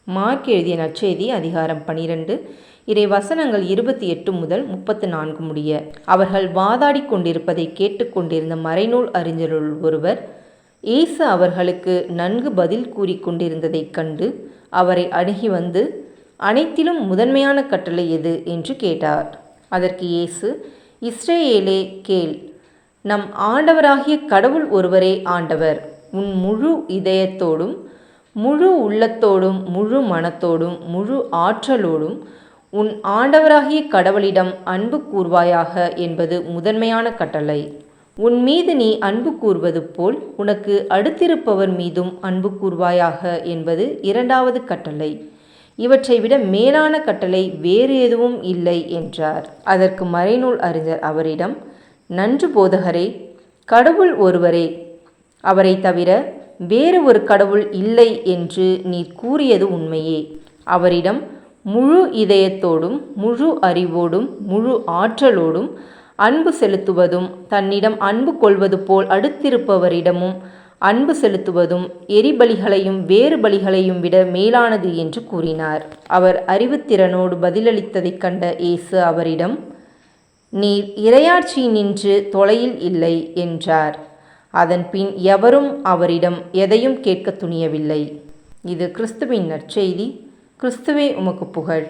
Mark எழுதிய நற்செய்தி அதிகாரம் 12 இறை வசனங்கள் 28 முதல் 34 முடிய. அவர்கள் வாதாடி கொண்டிருப்பதை கேட்டுக்கொண்டிருந்த மறைநூல் அறிஞருள் ஒருவர் இயேசு அவர்களுக்கு நன்கு பதில் கூறி கொண்டிருந்ததைக் கண்டு அவரை அணுகி வந்து, அனைத்திலும் முதன்மையான கட்டளை எது என்று கேட்டார். அதற்கு இயேசு, இஸ்ரவேலே கேள், நம் ஆண்டவராகிய கடவுள் ஒருவரே ஆண்டவர். உன் முழு இதயத்தோடும் முழு உள்ளத்தோடும் முழு மனத்தோடும் முழு ஆற்றலோடும் உன் ஆண்டவராகிய கடவுளிடம் அன்பு கூர்வாயாக என்பது முதன்மையான கட்டளை. உன் மீது நீ அன்பு கூர்வது போல் உனக்கு அடுத்திருப்பவர் மீதும் அன்பு கூர்வாயாக என்பது இரண்டாவது கட்டளை. இவற்றை விட மேலான கட்டளை வேறு எதுவும் இல்லை என்றார். அதற்கு மறைநூல் அறிஞர் அவரிடம், நன்று போதகரே, கடவுள் ஒருவரே, அவரை தவிர வேறு ஒரு கடவுள் இல்லை என்று நீர் கூறியது உண்மையே. அவரிடம் முழு இதயத்தோடும் முழு அறிவோடும் முழு ஆற்றலோடும் அன்பு செலுத்துவதும், தன்னிடம் அன்பு கொள்வது போல் அடுத்திருப்பவரிடமும் அன்பு செலுத்துவதும் எரிபலிகளையும் வேறு பலிகளையும் விட மேலானது என்று கூறினார். அவர் அறிவுத்திறனோடு பதிலளித்ததைக் கண்ட இயேசு அவரிடம், நீர் இறையாட்சியினின்று தொலையில் இல்லை என்றார். அதன் பின் எவரும் அவரிடம் எதையும் கேட்க துணியவில்லை. இது கிறிஸ்துவின் நற்செய்தி. கிறிஸ்துவே உமக்கு புகழ்.